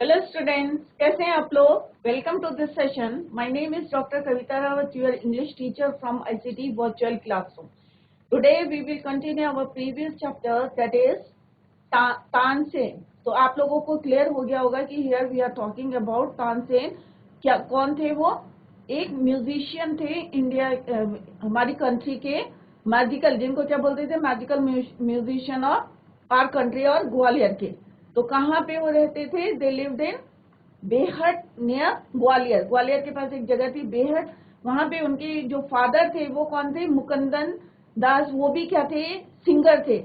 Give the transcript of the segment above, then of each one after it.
Hello students, कैसे हैं आप लोग। Welcome to this session. My name is doctor Kavita Rawat, your English teacher from ICT virtual classroom. Today we will continue our previous chapter, that is Tansen. तो आप लोगों को clear हो गया होगा कि here we are talking about Tansen. क्या कौन थे वो? एक म्यूजिशियन थे इंडिया, हमारी कंट्री के मैजिकल, जिनको क्या बोलते थे, magical musician of our country, और ग्वालियर के। तो कहाँ पे वो रहते थे? They lived in Behat near Gwalior. Gwalior के पास एक जगह थी बेहट, वहां पे उनके जो फादर थे वो कौन थे? मुकुंदन दास। वो भी क्या थे? सिंगर थे।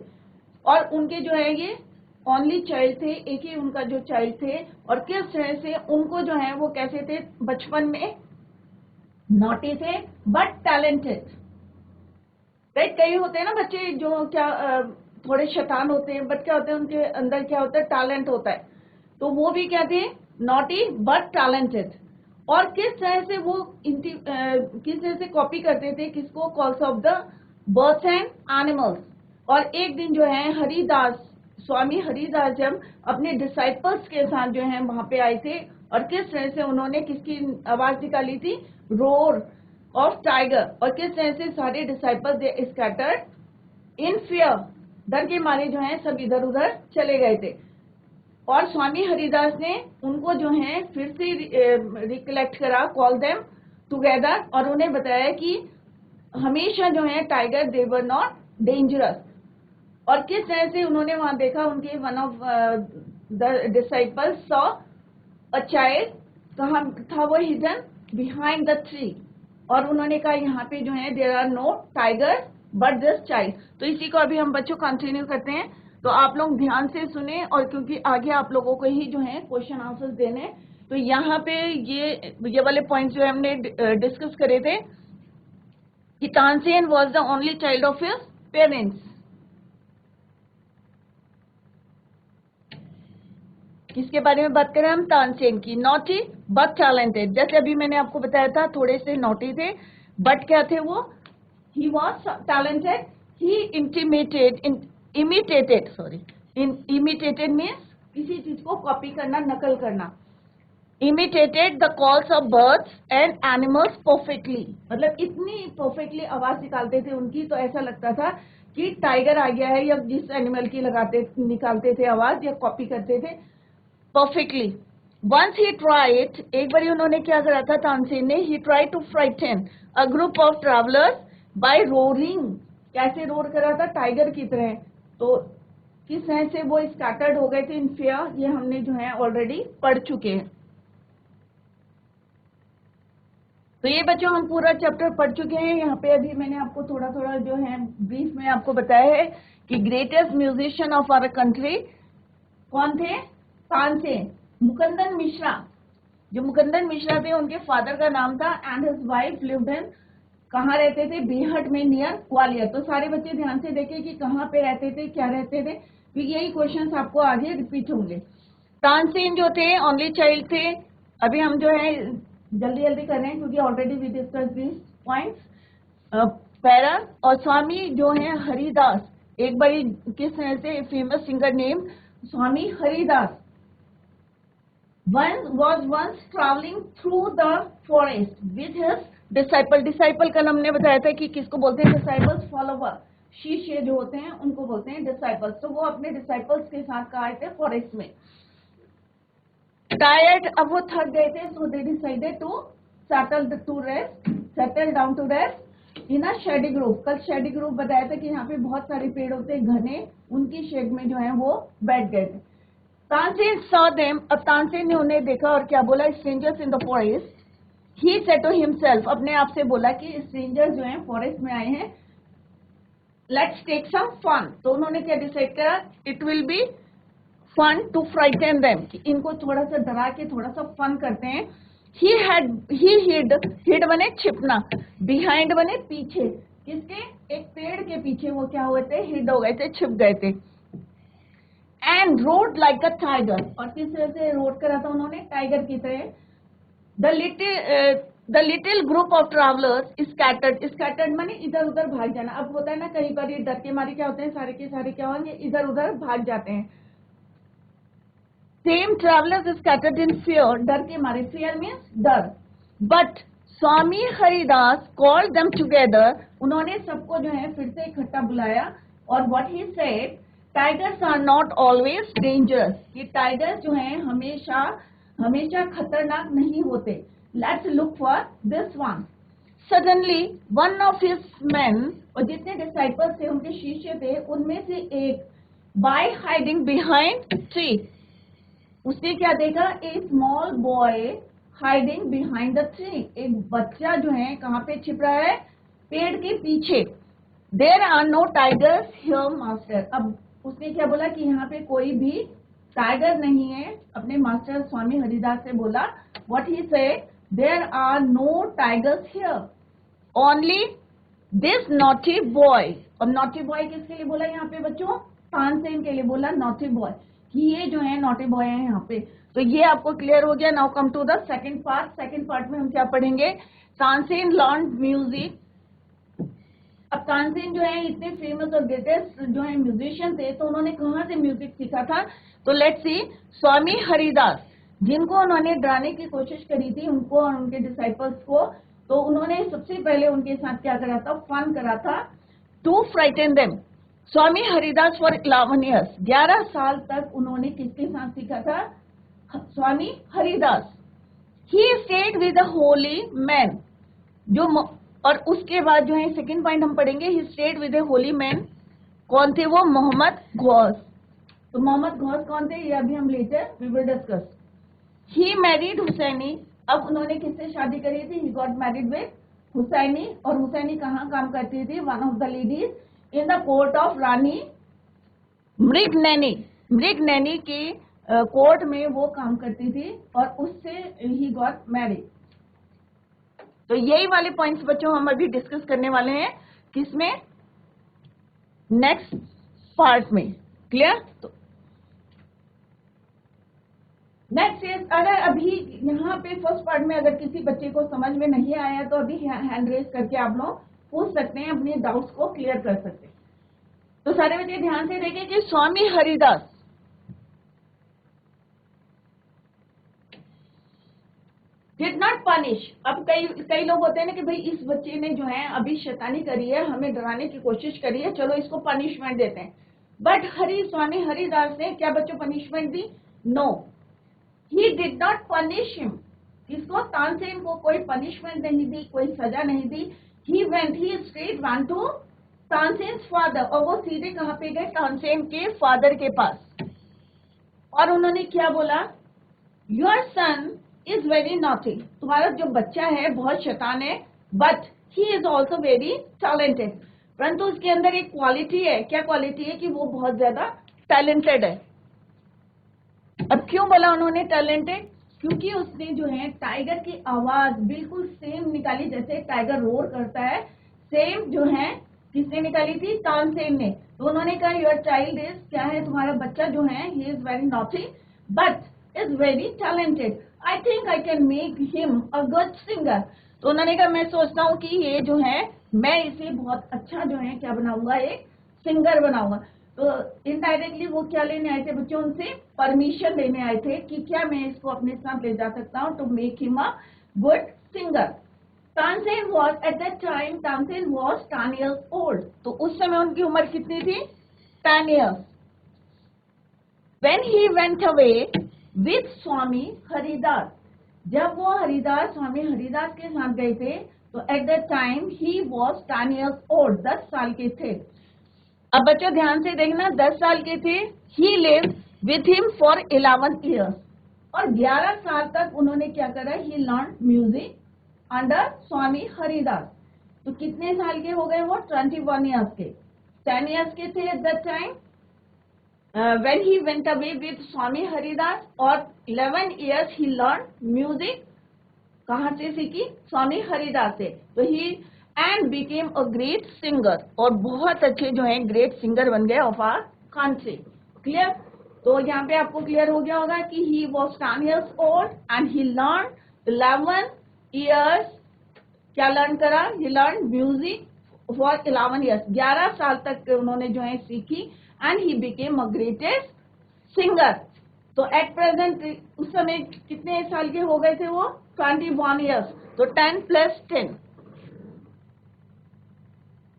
और उनके जो है ये ओनली चाइल्ड थे, एक ही उनका जो चाइल्ड थे। और किस तरह से उनको जो है वो कैसे थे? बचपन में नॉटी थे बट टैलेंटेड। राइट, कई होते हैं ना बच्चे जो क्या थोड़े शैतान होते हैं, बट क्या होते हैं उनके अंदर क्या होता है? टैलेंट होता है। तो वो भी क्या थे? Naughty but talented. और किस तरह से वो किस तरह से कॉपी करते थे? किसको? Calls of the birds and animals. और एक दिन जो है हरिदास, स्वामी हरिदास जब अपने डिसाइपल्स के साथ जो है वहां पे आए थे, और किस तरह से उन्होंने किसकी आवाज निकाली थी? Roar of tiger. और किस तरह से सारे डिसाइपल्स दे स्कैटर्ड इन फियर, डर के मारे जो है सब इधर उधर चले गए थे। और स्वामी हरिदास ने उनको जो है फिर से रिकलेक्ट करा, कॉल देम टुगेदर, और उन्हें बताया कि हमेशा जो है tiger they were not dangerous. और किस तरह से उन्होंने वहां देखा, उनके one of the disciples saw a child. कहाँ था वो? Hidden behind the tree. और उन्होंने कहा यहाँ पे जो है there are no tiger but this child. तो इसी को अभी हम बच्चों कंटिन्यू करते हैं। तो आप लोग ध्यान से सुने, और क्योंकि आगे आप लोगों को ही जो है क्वेश्चन आंसर्स देने। तो यहाँ पे ये वाले पॉइंट्स जो हमने डिस्कस करे थे कि Tansen was the only child of his parents. किसके बारे में बात करें हम? तानसेन की। Naughty but talented. जैसे अभी मैंने आपको बताया था, थोड़े से नॉटी थे बट क्या थे वो? He was talented. He imitated means किसी चीज को कॉपी करना, नकल करना। Imitated the calls of birds and animals perfectly. मतलब इतनी परफेक्टली आवाज निकालते थे उनकी, तो ऐसा लगता था कि टाइगर आ गया है, या जिस एनिमल की निकालते थे आवाज या कॉपी करते थे perfectly. Once he tried, एक बारी उन्होंने क्या करा था तानसेन ने? he tried to frighten a group of travelers by roaring. कैसे रोर करा था? टाइगर की तरह। तो किस तरह से वो स्कैटर्ड हो गए थे इन फियर, ये हमने जो है ऑलरेडी पढ़ चुके हैं। तो ये बच्चों हम पूरा चैप्टर पढ़ चुके हैं। यहाँ पे अभी मैंने आपको थोड़ा थोड़ा जो है ब्रीफ में आपको बताया है कि greatest musician of our country कौन थे? तानसेन। मुकुंदन मिश्रा, जो मुकुंदन मिश्रा थे उनके फादर का नाम था, and his wife lived in, कहाँ रहते थे? बेहट में नियर ग्वालियर। तो सारे बच्चे ध्यान से देखें कि कहाँ पे रहते थे, क्या रहते थे, क्योंकि यही क्वेश्चंस आपको आगे रिपीट होंगे। तानसेन जो थे ओनली चाइल्ड थे। अभी हम जो है जल्दी जल्दी कर रहे हैं क्योंकि already we discuss this points. Para और स्वामी जो है हरिदास, एक बारी किस तरह से famous singer name Swami Haridas was once traveling through the forest with his disciple. disciple का हमने बताया था कि किसको बोलते हैं? disciples, follower, शिष्य जो होते हैं उनको बोलते हैं disciples। तो वो अपने disciples के साथ कहाँ आए थे? फॉरेस्ट में। टायर्ड, अब वो थक गए थे, so they decided to settle down to rest in a shady grove। कल shady grove बताया था कि यहाँ पे बहुत सारे पेड़ होते हैं घने, उनकी शेड में जो है वो बैठ गए थे। तानसेन saw them, अब तानसेन ने उन्हें देखा और क्या बोला? Strangers in the forest. He said to himself, अपने आप से बोला कि स्ट्रेंजर्स जो हैं फॉरेस्ट में आए हैं, लेट्स टेक सम फन। तो उन्होंने क्या डिसाइड करा? It will be fun to frighten them, कि इनको थोड़ा सा डरा के थोड़ा सा फन करते हैं। हिड बने छिपना, बिहाइंड बने पीछे, किसके? एक पेड़ के पीछे वो क्या हुए थे? हिड हो गए थे, छिप गए थे। And road like a tiger, और किस तरह से रोड करा था उन्होंने? टाइगर की तरह। The little group of travellers scattered माने इधर उधर भाग जाना। अब होता है ना कई बार ये डर के मारे क्या होते हैं, सारे के सारे क्या होंगे? इधर उधर भाग जाते हैं। Same travelers scattered in fear, डर के मारे, fear means डर. But Swami Haridas called them together, उन्होंने सबको जो है फिर से इकट्ठा बुलाया, और what he said, tigers are not always dangerous, कि टाइगर्स जो हैं हमेशा हमेशा खतरनाक नहीं होते. Let's look for this one. Suddenly one of his men, और जितने डिसाइपल्स थे उनके शिष्य थे, उनमें से एक, by hiding behind tree, उसने क्या देखा, a small boy hiding behind the tree, एक बच्चा जो है कहाँ पे छिप रहा है, पेड़ के पीछे. There are no tigers here master, अब उसने क्या बोला कि यहाँ पे कोई भी टाइगर नहीं है. अपने मास्टर स्वामी हरिदास से बोला, what he say, there are no tigers here, only this naughty boy. और नॉटी बॉय किसके लिए बोला यहाँ पे बच्चों, तानसेन के लिए बोला नॉटी बॉय, कि ये जो है नॉटी बॉय है यहाँ पे. तो ये आपको क्लियर हो गया. Now come to the second part. Second part में हम क्या पढ़ेंगे, तानसेन लर्न म्यूजिक. अब तानसेन जो है इतने फेमस और ग्रेटेस्ट जो है म्यूजिशियन थे, तो उन्होंने कहाँ से म्यूजिक सीखा था. तो लेट्स सी, स्वामी हरिदास, जिनको उन्होंने डराने की कोशिश करी थी, उनको और उनके डिसाइपल्स को, तो उन्होंने सबसे पहले उनके साथ क्या करा था, फन करा था, to frighten them. Swami Haridas for 11 years, 11 साल तक उन्होंने किसके साथ सीखा था, Swami Haridas. He stayed with the holy man, जो और उसके बाद जो है सेकंड पॉइंट हम पढ़ेंगे, ही stayed with the holy man. कौन थे वो, मोहम्मद गौस. तो मोहम्मद गौस कौन थे, ये अभी हम later we will discuss. He married Husaini, अब उन्होंने किससे शादी करी थी, he got married with Husaini. और हुसैनी कहाँ काम करती थी, one of the ladies in the court of Rani Mrignaini. Mrignaini के कोर्ट में वो काम करती थी, और उससे ही गॉट मैरिड. तो यही वाले पॉइंट्स बच्चों हम अभी डिस्कस करने वाले हैं, किसमें, नेक्स्ट पार्ट में. क्लियर. तो नेक्स्ट इज, अगर अभी यहाँ पे फर्स्ट पार्ट में अगर किसी बच्चे को समझ में नहीं आया, तो अभी हैंड रेज करके आप लोग पूछ सकते हैं, अपने डाउट्स को क्लियर कर सकते हैं. तो सारे बच्चे ध्यान से देखें कि स्वामी हरिदास डिड नॉट पनिश. अब कई लोग होते हैं ना कि भाई इस बच्चे ने जो है अभी शैतानी करी है, हमें डराने की कोशिश करी है, चलो इसको पनिशमेंट देते हैं. बट स्वामी हरिदास ने क्या बच्चों पनिशमेंट दी, no, he did not punish him. इसको, तानसेन को कोई पनिशमेंट नहीं दी, कोई सजा नहीं दी. He straight went to Tansen's father, और वो सीधे कहाँ पे गए, तानसेन के फादर के पास. और उन्होंने क्या बोला, your son is very naughty, तुम्हारा जो बच्चा है बहुत शैतान है, but he is also very talented, परंतु उसके अंदर एक क्वालिटी है. क्या क्वालिटी है, कि वो बहुत ज्यादा टैलेंटेड है. अब क्यों बोला उन्होंने टैलेंटेड, क्योंकि उसने जो है टाइगर की आवाज बिल्कुल सेम निकाली, जैसे टाइगर रोर करता है, सेम जो है किसने निकाली थी, तानसेन ने. तो उन्होंने कहा, योर चाइल्ड इज, क्या है तुम्हारा बच्चा जो है, he is very naughty but is very talented, I think I can make him a good singer. तो उन्होंने कहा, मैं सोचता हूँ कि ये जो है मैं इसे बहुत अच्छा जो है क्या बनाऊंगा, एक सिंगर बनाऊंगा. तो इनडायरेक्टली वो क्या लेने आए थे बच्चों, उनसे परमिशन लेने आए थे कि क्या मैं इसको अपने साथ ले जा सकता हूँ, to make him a good singer. Tansen was at that time, Tansen was 10 years old. तो उस समय उनकी उम्र कितनी थी, 10 years. When he went away with स्वामी हरिदास, जब वो हरिदास स्वामी हरिदास के साथ गए थे, तो eight that time he was 10 years old, 10 साल के थे. अब बच्चों ध्यान से देखना, 10 साल के थे. ही lived with him for 11 years, और 11 साल तक उन्होंने क्या करा, ही लर्न म्यूजिक अंडर स्वामी हरिदास. तो कितने साल के हो गए वो, 21 years के. 10 years के थे eight that time when he went away with स्वामी हरिदास, और 11 years he learned music. कहाँ से सीखी, स्वामी हरिदास से. तो ही and became a great singer, और बहुत अच्छे जो है ग्रेट सिंगर बन गए ऑफ आवर कंट्री. क्लियर. तो यहाँ पे आपको क्लियर हो गया होगा कि he was 10 years old and he learned 11 years. क्या लर्न करा, he learned music for 11 years, 11 साल तक उन्होंने जो है सीखी, and he became a greatest singer. तो एट प्रेजेंट उस समय कितने साल के हो गए थे वो? 21 ईयर्स। तो 10 + 10,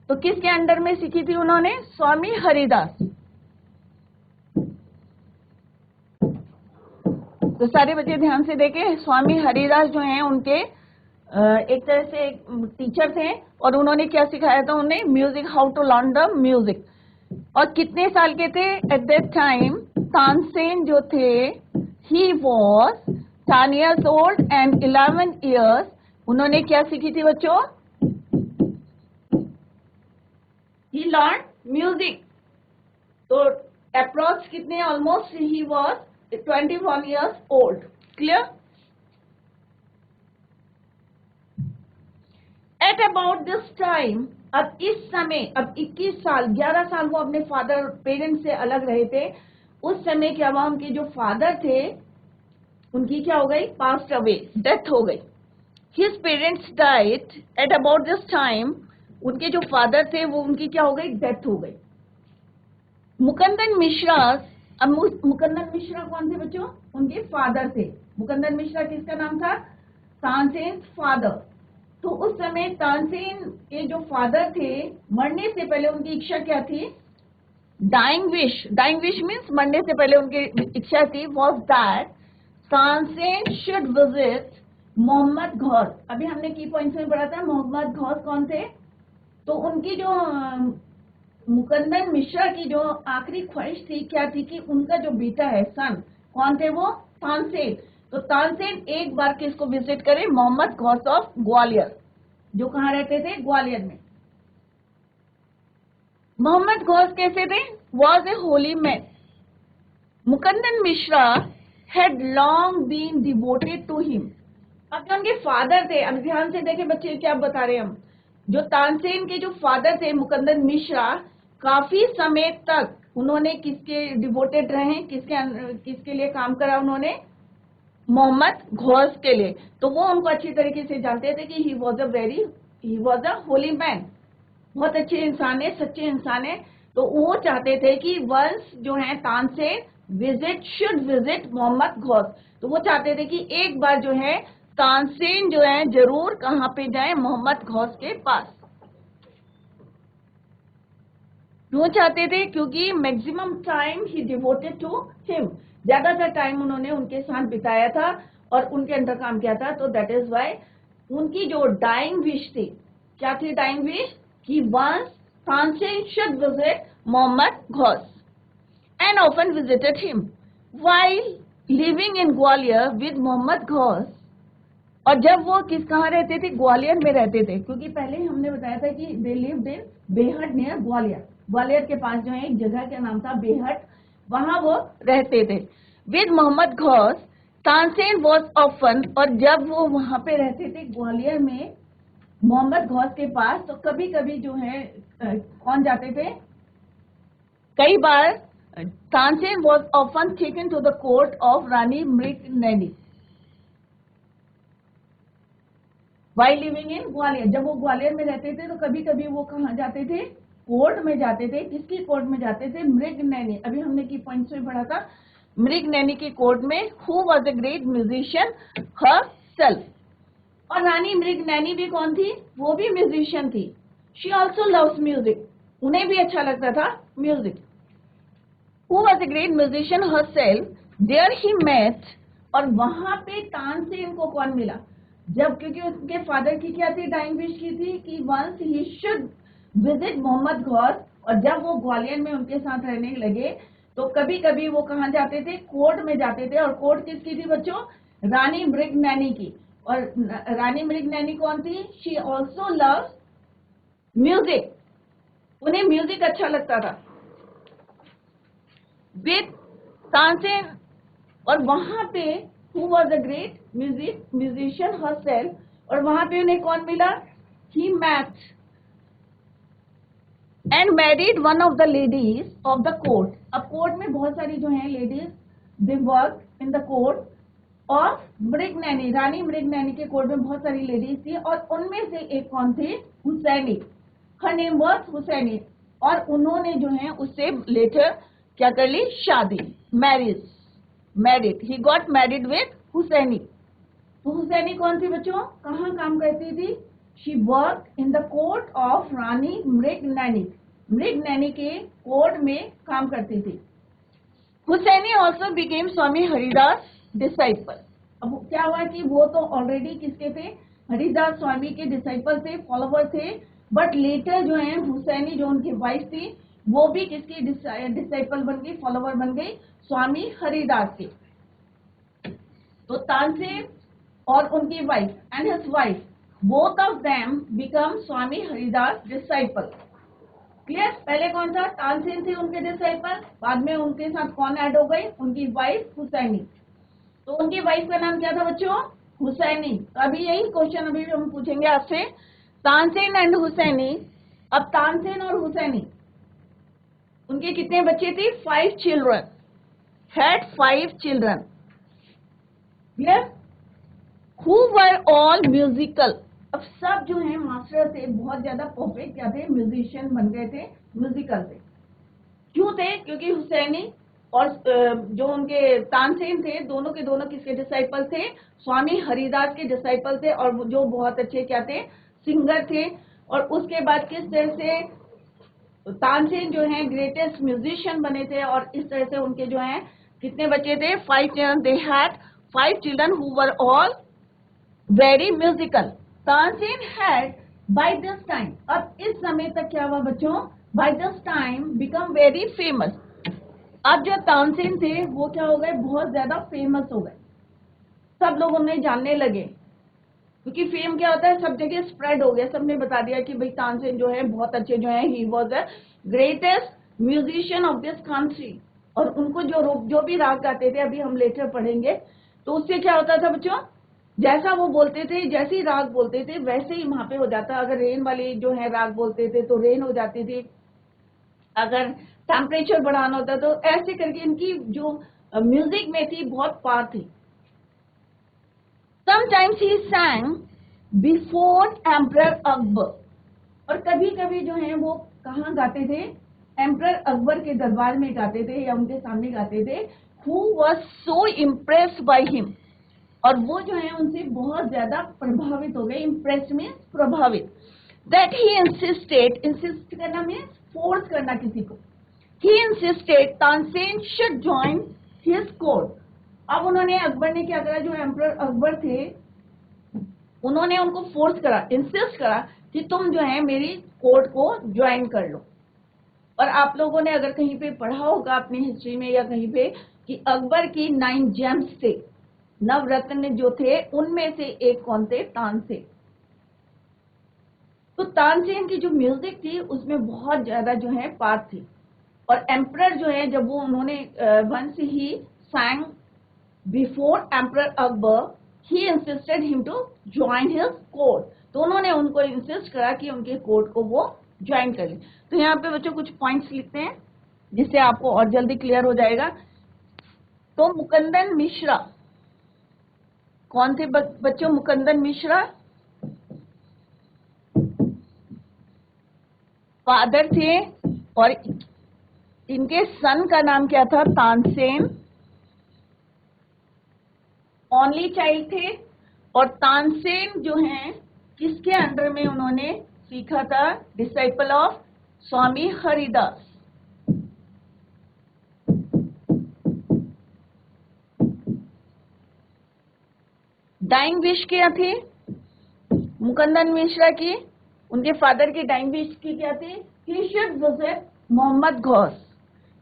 तो किसके अंडर में सीखी थी उन्होंने? स्वामी हरिदास। तो सारे बच्चे ध्यान से देखें, स्वामी हरिदास जो हैं उनके एक तरह से टीचर थे और उन्होंने क्या सिखाया था उन्हें? Music, how to learn the music. और कितने साल के थे एट दैट टाइम? तानसेन जो थे, he was 10 years old and 11 years। उन्होंने क्या सीखी थी बच्चों? ही लर्न म्यूजिक। तो अप्रोक्स कितने? Almost he was 21 years old। Clear? At about this time, अब इस समय, अब 21 साल, 11 साल वो अपने फादर पेरेंट्स से अलग रहे थे। उस समय क्या हुआ? उनके जो फादर थे उनकी क्या हो गई? पास्ट अवे, डेथ हो गई। His parents died at about this time. उनके जो फादर थे वो उनकी क्या हो गई? डेथ हो गई। मुकुंदन मिश्रा, अब मुकुंदन मिश्रा कौन थे बच्चों? उनके फादर थे। मुकुंदन मिश्रा किसका नाम था? तानसेन फादर। तो उस समय तानसेन के जो फादर थे, मरने से पहले उनकी इच्छा क्या थी? Dying wish, dying wish means मरने से पहले उनकी इच्छा थी was that Tansen should visit Mohammad Ghaus. अभी हमने की पॉइंट्स में पढ़ा था मोहम्मद घौस कौन थे। तो उनकी जो मुकुंदन मिश्रा की जो आखिरी ख्वाहिश थी क्या थी कि उनका जो बेटा है, सन, कौन थे वो? तानसेन। तो तानसेन एक बार किसको विजिट करे? मोहम्मद घौस ऑफ ग्वालियर, जो कहाँ रहते थे? ग्वालियर में। मोहम्मद घौस कैसे थे? Was a holy man. Mukundan Mishra had long been devoted to him. अब जो उनके फादर थे, अब ध्यान से देखें बच्चे क्या बता रहे हैं हम। जो तानसेन के जो फादर थे मुकुंदन मिश्रा, काफी समय तक उन्होंने किसके डिवोटेड रहे? किसके लिए काम करा उन्होंने? मोहम्मद घौस के लिए। तो वो उनको अच्छी तरीके से जानते थे कि he was a Holi man, बहुत अच्छे इंसान है, सच्चे इंसान है। तो वो चाहते थे कि वंस जो है तानसेन शुड विजिट मोहम्मद घौस। तो वो चाहते थे कि एक बार जो है तानसेन जो है जरूर कहाँ पे जाए? मोहम्मद घौस के पास। क्यों चाहते थे? क्योंकि मैक्सिमम टाइम ही डिवोटेड टू हिम, ज्यादातर टाइम उन्होंने उनके साथ बिताया था और उनके अंदर काम किया था। तो दैट इज वाई उनकी जो डाइंग विश थी, क्या थी डाइंग विश? कि once Tansen should visit Mohammad Ghaus and often visited him while living in Gwalior with Mohammad Ghaus. और जब वो कहाँ रहते थे? ग्वालियर में रहते थे, क्योंकि पहले हमने बताया था कि दे lived in Behat near Gwalior. Gwalior के पास जो है एक जगह का नाम था बेहट, वहां वो रहते थे with Mohammad Ghaus. Tansen was often, और जब वो वहां पे रहते थे ग्वालियर में मोहम्मद घौस के पास, तो कभी कभी जो है कौन जाते थे? कई बार Tansen was often taken to the court of Rani Mrignayani while living in Gwalior. जब वो ग्वालियर में रहते थे तो कभी कभी वो कहाँ जाते थे? कोर्ट में जाते थे। किसकी कोर्ट में जाते थे? मृगनयनी। अभी हमने की पॉइंट्स में पढ़ा था मृगनयनी की कोर्ट में। Who was a great musician herself. और रानी मृगनयनी भी कौन थी? वो भी म्यूजिशियन थी। शी ऑल्सो लव्स म्यूजिक, उन्हें भी अच्छा लगता था music. Who was a great musician herself there he met. और वहां पे तानसेन को कौन मिला? जब, क्योंकि उसके फादर की क्या थी? डाइंग विश की थी कि once he should visit Mohammad Ghaus. और जब वो ग्वालियर में उनके साथ रहने लगे तो कभी कभी वो कहाँ जाते थे? कोर्ट में जाते थे। और कोर्ट किसकी थी बच्चों? रानी मृगनयनी की। और रानी मृगनयनी कौन थी? शी ऑल्सो लव्स म्यूजिक, उन्हें म्यूजिक अच्छा लगता था विद तानसेन। और वहां पे who was a great musician herself, और वहां पे उन्हें कौन मिला? He met and married one of the ladies of the court. अब कोर्ट में बहुत सारी जो है ladies, they work in the court of Mrignayani. Rani Mrignayani के कोर्ट में बहुत सारी लेडीज थी और उनमें से एक कौन थी? Husaini. Her name was Husaini. और उन्होंने जो है उससे लेटर क्या कर ली? शादी, marriage. Married, he got married with Husaini. तो हुसैनी कौन थी बच्चों, कहाँ काम करती थी? She work in the court of Rani Mrignaini, Mrignaini के कोर्ट में काम करती थी। Husaini also became Swami Haridas disciple. अब क्या हुआ कि वो तो ऑलरेडी किसके थे, हरिदास स्वामी के डिसाइपल थे, फॉलोवर थे, बट लेटर जो है हुसैनी जो उनकी वाइफ थी वो भी किसकी डिसाइपल बन गई, फॉलोवर बन गई, स्वामी हरिदास की। तो तानसेन और उनकी wife and his wife both of them become Swami Haridas disciple. Clear? पहले कौन था, तानसेन थे उनके डिसाइपल, बाद में उनके साथ कौन ऐड हो गई, उनकी वाइफ हुसैनी। तो उनकी वाइफ का नाम क्या था बच्चों, हुसैनी। तो अभी यही क्वेश्चन अभी हम पूछेंगे आपसे, तानसेन एंड हुसैनी। अब तानसेन और हुसैनी उनके कितने बच्चे थे, 5 children, had 5 children. Clear? Who were all musical. अब सब जो है मास्टर थे, बहुत ज्यादा परफेक्ट क्या थे, म्यूजिशियन बन गए थे, म्यूजिकल थे। क्यों थे, क्योंकि हुसैनी और जो उनके तानसेन थे, दोनों के दोनों किसके डिसाइपल थे, स्वामी हरिदास के डिसाइपल थे, और जो बहुत अच्छे क्या थे, सिंगर थे। और उसके बाद किस तरह से तानसेन जो है ग्रेटेस्ट म्यूजिशियन बने थे, और इस तरह से उनके जो है कितने बच्चे थे, 5 children, they had 5 children who were all very musical. Tansen had by this time, अब इस समय तक क्या हुआ बच्चों, by this time become very famous. अब जो तानसेन थे वो क्या हो गए, बहुत ज्यादा फेमस हो गए, सब लोग उन्हें जानने लगे। क्योंकि फेम क्या होता है, सब जगह स्प्रेड हो गया, सबने बता दिया कि भाई तानसेन जो है बहुत अच्छे जो है, he was the greatest musician of this country. और उनको जो भी राग गाते थे, अभी हम लेटर पढ़ेंगे, तो उससे क्या होता था बच्चों, जैसा वो बोलते थे, जैसे ही राग बोलते थे वैसे ही वहां पे हो जाता। अगर रेन वाली जो है राग बोलते थे तो रेन हो जाती थी, अगर टेम्परेचर बढ़ाना होता तो ऐसे करके इनकी जो म्यूजिक में थी बहुत पार थी। Sometimes he sang before emperor Akbar, और कभी कभी जो है वो कहाँ गाते थे, एम्परर अकबर के दरबार में गाते थे या उनके सामने गाते थे। Who was so impressed by him, और वो जो है उनसे बहुत ज्यादा प्रभावित हो गए, इम्प्रेस में प्रभावित, दैट ही इंसिस्टेड, इंसिस्ट करना मीन्स फोर्स करना किसी को, ही insisted Tansen should join his court. अब उन्होंने, अकबर ने क्या करा, जो एम्परर अकबर थे उन्होंने उनको फोर्स करा, इंसिस्ट करा कि तुम जो है मेरी कोर्ट को ज्वाइन कर लो। और आप लोगों ने अगर कहीं पे पढ़ा होगा अपनी हिस्ट्री में या कहीं पे कि अकबर की 9 जेम्स थे, नवरत्न जो थे, उनमें से एक कौन थे, तानसेन। तो तानसेन की जो म्यूजिक थी उसमें बहुत ज्यादा जो है पार्ट थी। और एम्परर जो है, जब वो उन्होंने once he sang before emperor Akbar, he insisted him to join his court. तो उन्होंने उनको इंसिस्ट करा कि उनके कोर्ट को वो ज्वाइन कर ले। तो यहाँ पे बच्चों कुछ पॉइंट्स लिखते हैं जिससे आपको और जल्दी क्लियर हो जाएगा। तो मुकुंदन मिश्रा कौन थे बच्चों, मुकुंदन मिश्रा फादर थे, और इनके सन का नाम क्या था, तानसेन, ओनली चाइल्ड थे। और तानसेन जो हैं किसके अंडर में उन्होंने सीखा था, disciple of Swami Haridas. Dying wish क्या थी मुकुंदन मिश्रा की, उनके फादर की डाइंग विश की क्या थी, he should visit Mohammad Ghosh.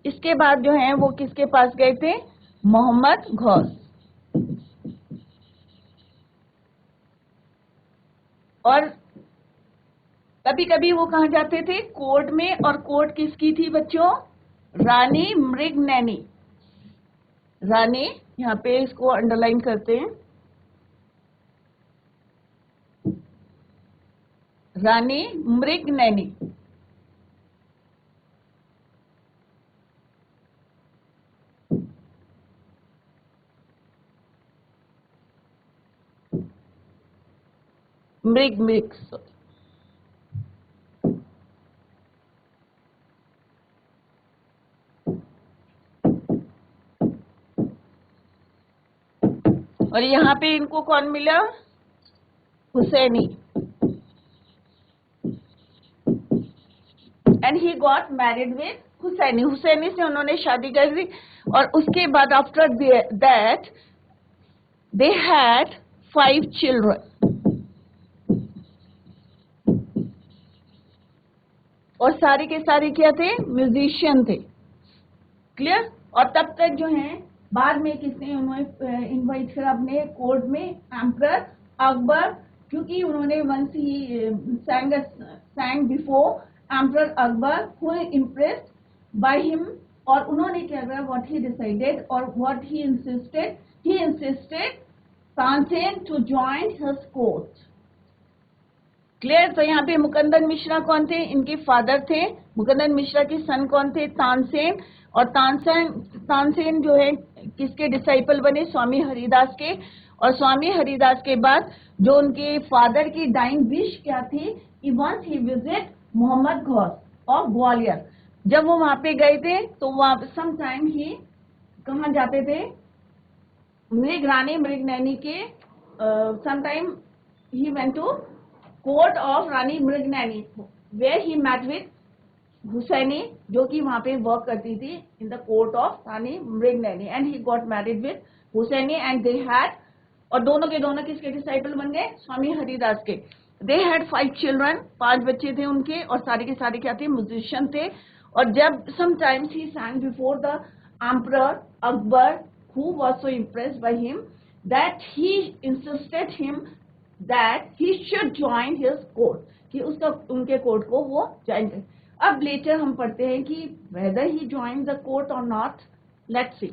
इसके बाद जो है वो किसके पास गए थे, मोहम्मद घोष। और कभी कभी वो कहा जाते थे, कोर्ट में, और कोर्ट किसकी थी बच्चों, रानी मृगनैनी। रानी, यहाँ पे इसको अंडरलाइन करते हैं, रानी मृगनैनी। मृग मृग और यहाँ पे इनको कौन मिला? Husaini. And he got married with Husaini. Husaini से उन्होंने शादी कर ली और उसके बाद after that they had 5 children. और सारे के सारे क्या थे? म्यूजिशियन थे। क्लियर? और तब तक जो है बाद में किसने उन्होंने इनवाइट करा अपने कोर्ट में? एम्परर अकबर, क्योंकि उन्होंने once he sang before emperor Akbar who impressed by him. और उन्होंने क्या करा? व्हाट ही डिसाइडेड और what he insisted Tansen to join his court. Clear? तो यहाँ पे मुकंदर मिश्रा कौन थे? इनके फादर थे। मुकंदर मिश्रा के सन कौन थे? तानसेन। और तानसेन जो है किसके डिसाइपल बने? स्वामी हरिदास के। और स्वामी हरिदास के बाद जो उनके फादर की डाइंग विश क्या थी? कि once he visit Mohammad Ghosh of Gwalior. जब वो वहां पे गए थे तो वहां सम टाइम ही कहाँ जाते थे? रानी मृगनयनी के some time he went to court of Rani Mrignayani where he met with Husaini, जो कि वहां पे वर्क करती थी in the court of Rani Mrignayani. And he got married with Husaini and they had, और दोनों के दोनों किसके डिसाइपल बन गए? स्वामी हरिदास के। दे हैड 5 चिल्ड्रन, 5 बच्चे थे उनके, और सारे के सारे क्या थे? म्यूजिशियन थे। और जब sometimes he sang before the emperor Akbar who was so impressed by him that he insisted him that he should join his court, कि उसका उनके कोर्ट को वो ज्वाइन करे। अब लेटर हम पढ़ते हैं कि whether he joined the court or not, let's see।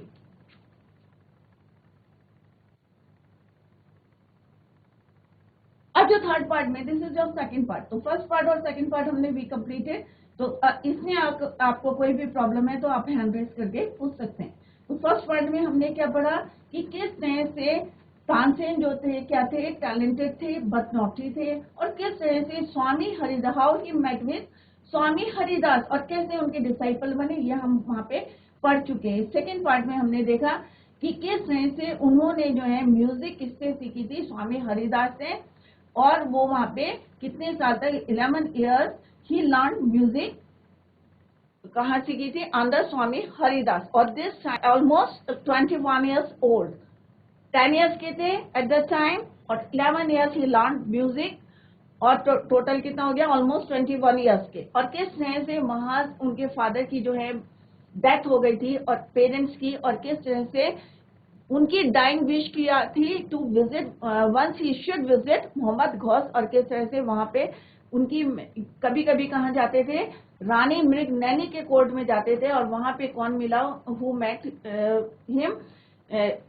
अब जो थर्ड पार्ट में, दिस इज जो सेकंड पार्ट, तो फर्स्ट पार्ट और सेकंड पार्ट हमने भी कंप्लीटेड। तो इसमें आपको कोई भी प्रॉब्लम है तो आप हैंड रेस करके पूछ सकते हैं। तो फर्स्ट पार्ट में हमने क्या पढ़ा कि किस तरह से तानसेन जो थे क्या थे? टैलेंटेड थे बट नॉटी थे। और किस तरह से Swami Haridas, how he met with Swami Haridas, और कैसे उनके डिसाइपल बने, ये हम वहां पे पढ़ चुके हैं। सेकेंड पार्ट में हमने देखा कि किस तरह से उन्होंने जो है म्यूजिक किससे सीखी थी? स्वामी हरिदास से। और वो वहां पे कितने साल तक? 11 ईयर्स ही लर्न म्यूजिक। कहाँ सीखी थी? अंडर स्वामी हरिदास। और this almost 21 years old, 10 years के थे एट द टाइम, और 11 ईयर्स ही लर्न म्यूजिक। और टोटल कितना हो गया? ऑलमोस्ट 21 ईयर्स के। और किस तरह से वहां उनके फादर की जो है डेथ हो गई थी और पेरेंट्स की, और किस तरह से उनकी डाइंग विश किया थी to visit once he should visit Mohammad Ghosh. और किस तरह से वहां पे उनकी कभी कभी कहाँ जाते थे? रानी मृगनयनी के कोर्ट में जाते थे। और वहां पे कौन मिला? Who met him?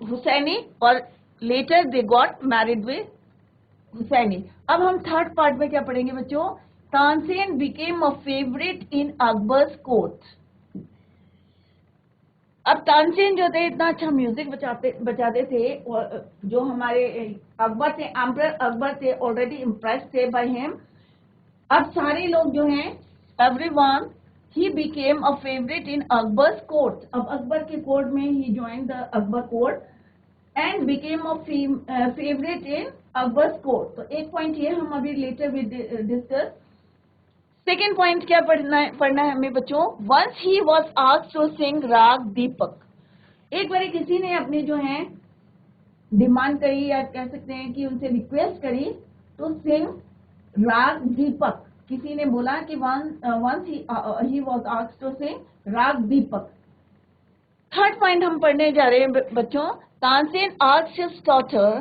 हुसैनी। और later they got married with Husaini. अब हम थर्ड पार्ट में क्या पढ़ेंगे बच्चों? Tansen became a favourite in Akbar's court. अब तानसेन जो थे इतना अच्छा म्यूजिक बजाते थे, और जो हमारे अकबर थे, एम्परर अकबर थे, ऑलरेडी इम्प्रेस्ड थे बाय हिम। अब सारे लोग जो हैं, everyone, he became a favourite in Akbar's court. अब अकबर के कोर्ट में he join the Akbar court and became a favourite in Akbar's court. तो एक पॉइंट ये हम अभी later will discuss. Second point क्या पढ़ना है हमें बच्चों? Once he was asked to sing राग दीपक। एक बार किसी ने अपनी जो है डिमांड करी, या कह सकते हैं कि उनसे रिक्वेस्ट करी, तो सिंग राग दीपक। किसी ने बोला कि once he was asked to sing राग दीपक। थर्ड पॉइंट हम पढ़ने जा रहे हैं बच्चों। Tansen asked his daughter.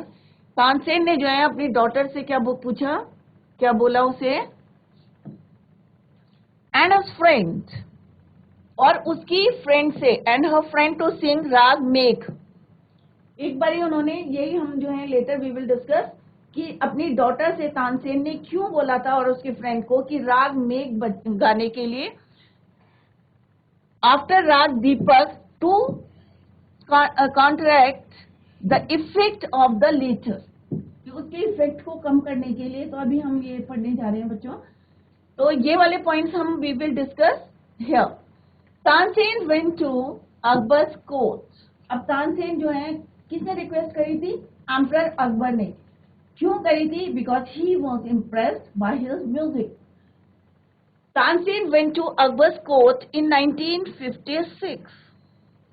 Tansen ने जो है अपनी डॉटर से क्या पूछा, क्या बोला उसे? एंड हर फ्रेंड, और उसकी फ्रेंड से, and her friend to sing raga Megh. एक बारी उन्होंने, यही हम जो है लेटर वी विल डिस्कस, कि अपनी डॉटर से तानसेन ने क्यों बोला था और उसके फ्रेंड को कि राग मेघ गाने के लिए after raag Deepak to contract the effect of the letter, उसके इफेक्ट को कम करने के लिए। तो अभी हम ये पढ़ने जा रहे हैं बच्चों। तो ये वाले पॉइंट्स हम we will discuss here. Tansen went to Akbar's court. अब तानसेन जो है किसने रिक्वेस्ट करी थी? एम्परर अकबर ने। क्यों करी थी? Because he was impressed by his music. Tansen went to Akbar's court in 1956।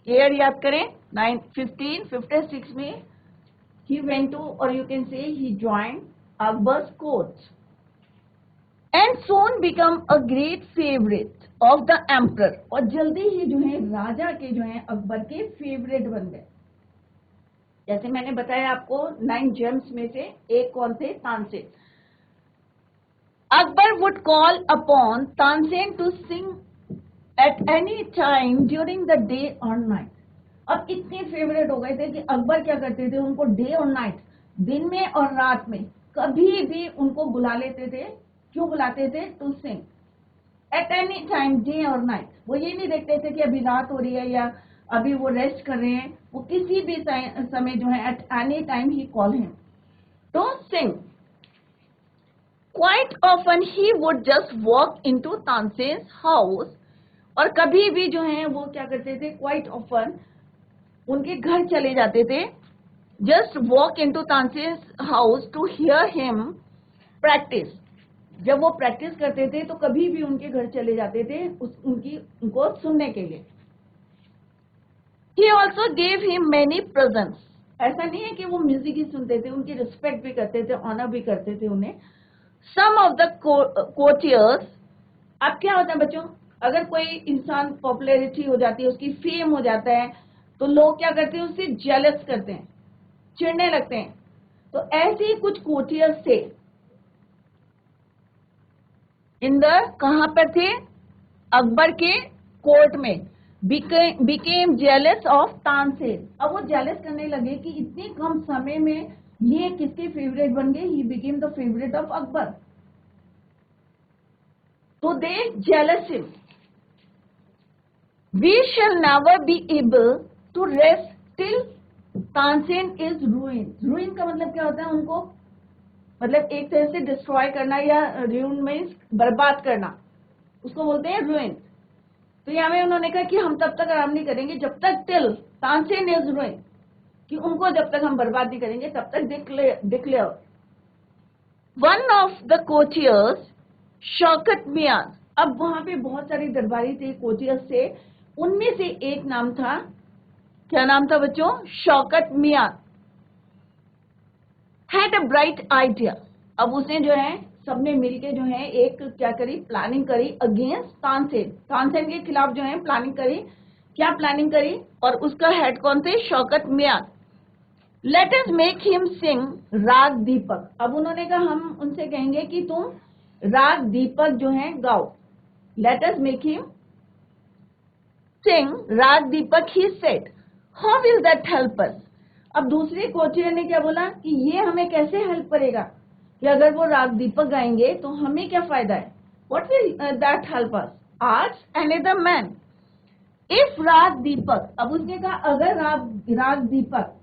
Year याद करें, 1556 में he went to, or you can say he joined Akbar's court and soon become a great favorite of the emperor। और जल्दी ही जो है राजा के जो है अकबर के फेवरेट बन गए। जैसे मैंने बताया आपको 9 जेम्स में से एक कौन थे? Tansen. Akbar would call upon Tansen to sing at any time during the day or night। अब इतने फेवरेट हो गए थे कि अकबर क्या करते थे, उनको डे और नाइट, दिन में और रात में कभी भी उनको बुला लेते थे। क्यों बुलाते थे? To sing at any time, day और नाइट। वो ये नहीं देखते थे कि अभी रात हो रही है या अभी वो रेस्ट कर रहे हैं, वो किसी भी समय जो है at any time he call him to sing. Quite often he would just walk into Tansen's house। और कभी भी जो है वो क्या करते थे? Quite often उनके घर चले जाते थे। Just walk into Tansen's house to hear him practice। जब वो प्रैक्टिस करते थे तो कभी भी उनके घर चले जाते थे उनको सुनने के लिए। He also gave him many presents। ऐसा नहीं है कि वो म्यूजिक ही सुनते थे, उनकी रिस्पेक्ट भी करते थे, ऑनर भी करते थे उन्हें। Some of the courtiers। अब क्या होता है बच्चों, अगर कोई इंसान पॉपुलैरिटी हो जाती है, उसकी फेम हो जाता है, तो लोग क्या करते हैं? उससे जेलस करते हैं, चिढ़ने लगते हैं। तो ऐसे ही कुछ कोर्टियर्स थे कहां पर थे? अकबर के कोर्ट में। Became jealous of Tansen. अब वो जेलस करने लगे कि इतने कम समय में ये किसके फेवरेट बन गए? He became the favourite of Akbar. तो they jealous him. We shall never be able to rest till Tansen is ruin. Ruin का मतलब क्या होता है? उनको मतलब एक तरह से डिस्ट्रॉय करना, या रूइन मीन्स बर्बाद करना, उसको बोलते हैं रूइन। तो यहाँ में उन्होंने कहा कि हम तब तक आराम नहीं करेंगे जब तक टिल तानसेन इज रूइन, कि उनको जब तक हम बर्बाद नहीं करेंगे तब तक declare. One of the courtiers Shaukat Miyan. अब वहां पे बहुत सारे दरबारी थे, कोर्टियर्स थे, उनमें से एक नाम था, क्या नाम था बच्चों? Shaukat Miyan. Had a bright idea. अब उसने जो है सबने मिलके जो है एक क्या करी? प्लानिंग करी अगेंस्ट तानसेन। तानसेन के खिलाफ जो है प्लानिंग करी। क्या प्लानिंग करी? और उसका हेड कौन थे? Shaukat Miyan. Let us make him sing राग दीपक। अब उन्होंने कहा हम उनसे कहेंगे कि तुम राग दीपक जो है गाओ। Let us make him sing राग Deepak. He said how will that help us. अब दूसरे कोचियर ने क्या बोला कि ये हमें कैसे हेल्प करेगा, कि अगर वो राग दीपक गाएंगे तो हमें क्या फायदा है? What will that help us? Asked another man. If राग दीपक। अब उसने कहा अगर राग दीपक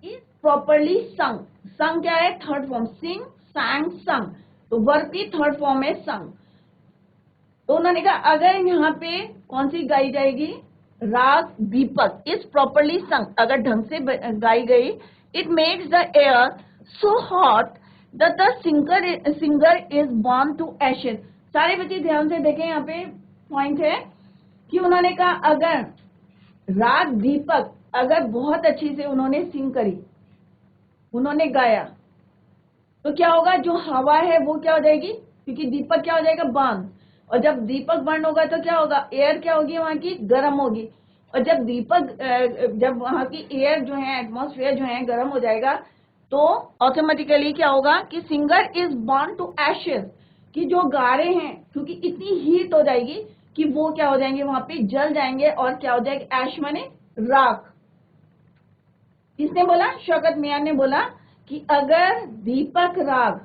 इज प्रॉपरली संग। संग क्या है? Third form. सिंग, sang, संग, तो वर्ब की थर्ड फॉर्म है संग। तो उन्होंने कहा अगर यहाँ पे कौन सी गाई जाएगी? राग दीपक इज प्रॉपरली संग, अगर ढंग से गाई गई, it makes the air so hot that the singer is burn to ashes. सारे बच्चे ध्यान से देखें, यहाँ पे पॉइंट है कि उन्होंने कहा अगर राग दीपक अगर बहुत अच्छी से उन्होंने सिंग करी, उन्होंने गाया, तो क्या होगा? जो हवा है वो क्या हो जाएगी? क्योंकि दीपक क्या हो जाएगा? बर्न। और जब दीपक बर्न होगा तो क्या होगा? एयर क्या होगी? वहां की गर्म होगी। और जब वहां की एयर जो है, एटमॉस्फेयर जो है गर्म हो जाएगा, तो ऑटोमेटिकली क्या होगा कि singer is burn to ashes, कि जो गा रहे हैं क्योंकि इतनी हीट हो जाएगी कि वो क्या हो जाएंगे? वहां पे जल जाएंगे। और क्या हो जाएगा? ऐश माने राख। किसने बोला? शौकत मियां ने बोला कि अगर दीपक राग,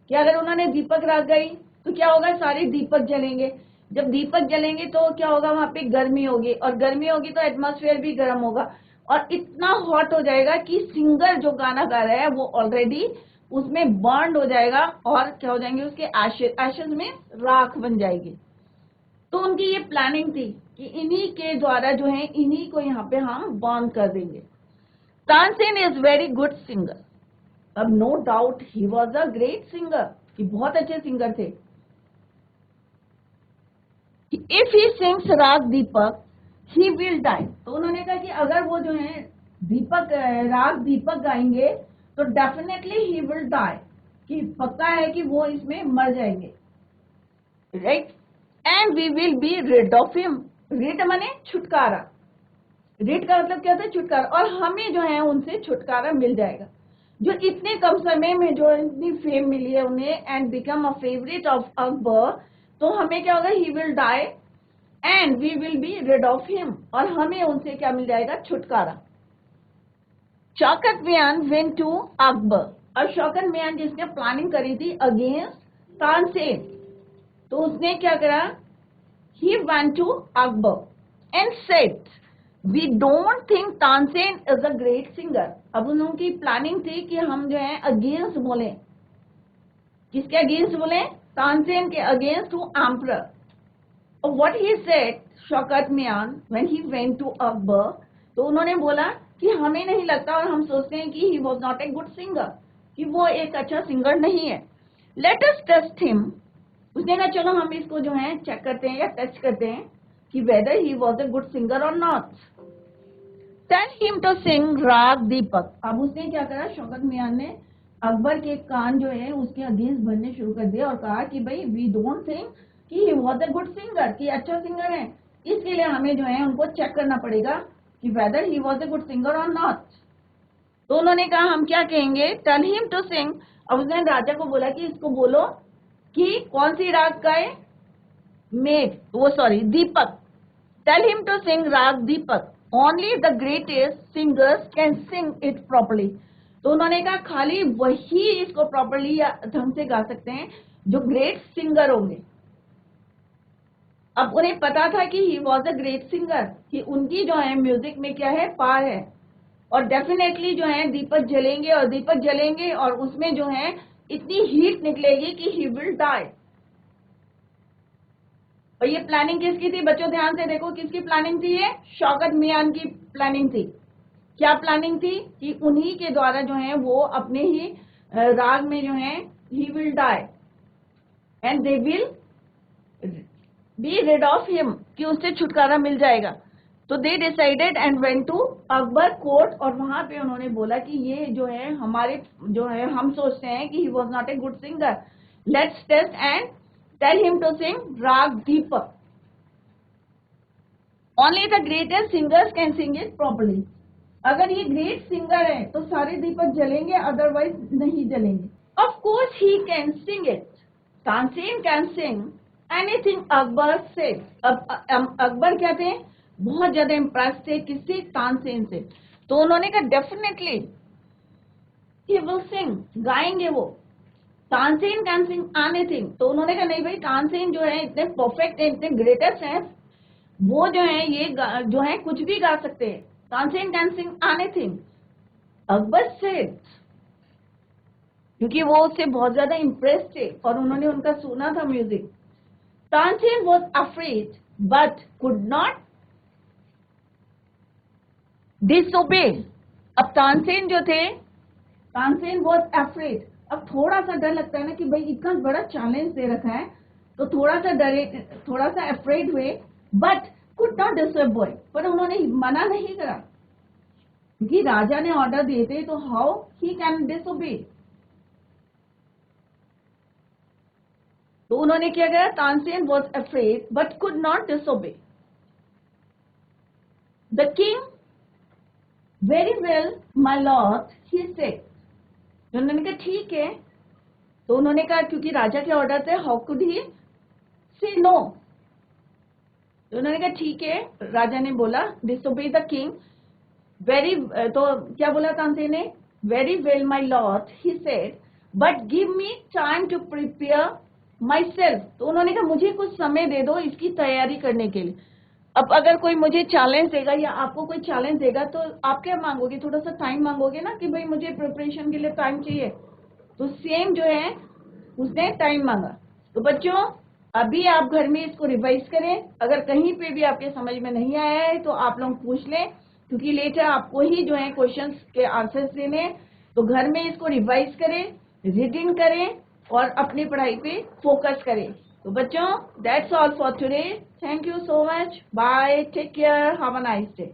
कि अगर उन्होंने दीपक राग गाई तो क्या होगा? सारे दीपक जलेंगे। जब दीपक जलेंगे तो क्या होगा? वहां पे गर्मी होगी, और गर्मी होगी तो एटमॉस्फेयर भी गर्म होगा, और इतना हॉट हो जाएगा कि सिंगर जो गाना गा रहा है वो ऑलरेडी उसमें बर्न हो जाएगा, और क्या हो जाएंगे? उसके एशेस में राख बन जाएगी। तो उनकी ये प्लानिंग थी कि इन्हीं के द्वारा जो है इन्हीं को यहाँ पे हम बर्न कर देंगे। Tansen is very good singer. अब no doubt he was a great singer, कि बहुत अच्छे सिंगर थे। इफ ही सिंग्स राग दीपक ही विल डाई। तो उन्होंने कहा कि अगर वो जो है दीपक राग दीपक गाएंगे तो डेफिनेटली ही विल डाई, कि पक्का है कि वो इसमें मर जाएंगे, right. And we will be rid of him. Rid माने छुटकारा, रिड का मतलब क्या होता है? छुटकारा। और हमें जो है उनसे छुटकारा मिल जाएगा। जो इतने कम समय में जो इतनी फेम मिली है उन्हें and become a favourite of Akbar, तो हमें क्या होगा? He will die and we will be rid of him, और हमें उनसे क्या मिल जाएगा? छुटकारा। Shaukat Miyan went to Akbar. और शौकत मियान जिसने प्लानिंग करी थी अगेंस्ट तानसेन, तो उसने क्या करा? He went to Akbar and said we don't think Tansen is a great singer. अब उनकी प्लानिंग थी कि हम जो है अगेंस्ट बोले। किसके अगेंस्ट बोले? तानसेन के against to emperor. What he said, Shaukat Miyan, when he went to Akbar, तो उन्होंने बोला कि हमें नहीं लगता और हम सोचते हैं कि he was not a good singer, कि वो एक अच्छा सिंगर नहीं है। Let us test him। उसने कहा चलो हम इसको जो है चेक करते हैं या टेस्ट करते हैं कि whether he was a good singer or not। Tell him to sing राग दीपक। अब उसने क्या करा? शौकत मियान ने अकबर के कान जो है उसके अगेंस्ट भरने शुरू कर दिया और कहा कि भाई वी डोंट थिंक कि he was a good singer, कि अच्छा सिंगर है, इसके लिए हमें जो है उनको चेक करना पड़ेगा कि whether he was a good singer और नॉट। तो उन्होंने कहा हम क्या कहेंगे? Tell him to sing. अब उसने राजा को बोला कि इसको बोलो कि कौन सी राग गाए? Deepak. Tell him to sing राग Deepak. Only the greatest singers can sing it properly. तो उन्होंने कहा खाली वही इसको प्रॉपरली या ढंग से गा सकते हैं जो ग्रेट सिंगर होंगे। अब उन्हें पता था कि he was a great singer, कि उनकी जो है म्यूजिक में क्या है? पार है, और डेफिनेटली जो है दीपक जलेंगे और दीपक जलेंगे और उसमें जो है इतनी हीट निकलेगी कि ही विल डाई। और ये प्लानिंग किसकी थी बच्चों? ध्यान से देखो, किसकी प्लानिंग थी ये? शौकत मियान की प्लानिंग थी। क्या प्लानिंग थी? कि उन्हीं के द्वारा जो है वो अपने ही राग में जो है he will die and they will be rid of him, कि उससे छुटकारा मिल जाएगा। तो they decided and went to Akbar court, और वहां पे उन्होंने बोला कि ये जो है हमारे जो है हम सोचते हैं कि he was not a good singer, let's test and tell him to sing राग Deepak. Only the greatest singers can sing it properly. अगर ये ग्रेट सिंगर है तो सारे दीपक जलेंगे, अदरवाइज नहीं जलेंगे। Of course he can sing it, Tansen can sing anything Akbar से। अब अकबर क्या थे? बहुत ज्यादा इम्प्रेस थे किससे? तानसेन से। तो उन्होंने कहा डेफिनेटली ही विल सिंग, गाएंगे वो। Tansen can sing anything. तो उन्होंने कहा नहीं भाई, तानसेन जो है इतने परफेक्ट है, इतने ग्रेटेस्ट हैं, वो जो है ये जो है कुछ भी गा सकते हैं। Tansen can sing anything. Akbar से, क्योंकि वो उससे बहुत ज्यादा इम्प्रेस थे और उन्होंने उनका सुना था music. Tansen was afraid but could not disobey। अब तानसेन जो थे, तानसेन was afraid। अब थोड़ा सा डर लगता है ना कि भाई इतना बड़ा चैलेंज दे रखा है, तो थोड़ा सा डरे, थोड़ा सा अफ्रेड हुए, बट कुड नॉट डिसोबे। पर उन्होंने मना नहीं करा, क्योंकि राजा ने ऑर्डर दिए थे, तो हाउ ही कैन डिसोबे। तो उन्होंने क्या करा? Tansen was afraid but could not disobey. The king very well my lord he said. उन्होंने कहा ठीक है। तो उन्होंने कहा क्योंकि राजा के ऑर्डर थे, हाउ कुड ही से नो। तो उन्होंने कहा ठीक है। राजा ने बोला डिसोबे द किंग वेरी, तो क्या बोला तानसेन ने? Very well my lord he said but give me time to prepare myself. तो उन्होंने कहा मुझे कुछ समय दे दो इसकी तैयारी करने के लिए। अब अगर कोई मुझे चैलेंज देगा या आपको कोई चैलेंज देगा तो आप क्या मांगोगे? थोड़ा सा टाइम मांगोगे ना, कि भाई मुझे प्रिपरेशन के लिए टाइम चाहिए। तो सेम जो है उसने टाइम मांगा। तो बच्चों अभी आप घर में इसको रिवाइज करें। अगर कहीं पे भी आपके समझ में नहीं आया है तो आप लोग पूछ लें क्योंकि लेटर आपको ही जो है क्वेश्चंस के आंसर्स देने हैं। तो घर में इसको रिवाइज करें, रीडिंग करें और अपनी पढ़ाई पे फोकस करें। तो बच्चों, that's all for today. Thank you so much. Bye, take care, have a nice day.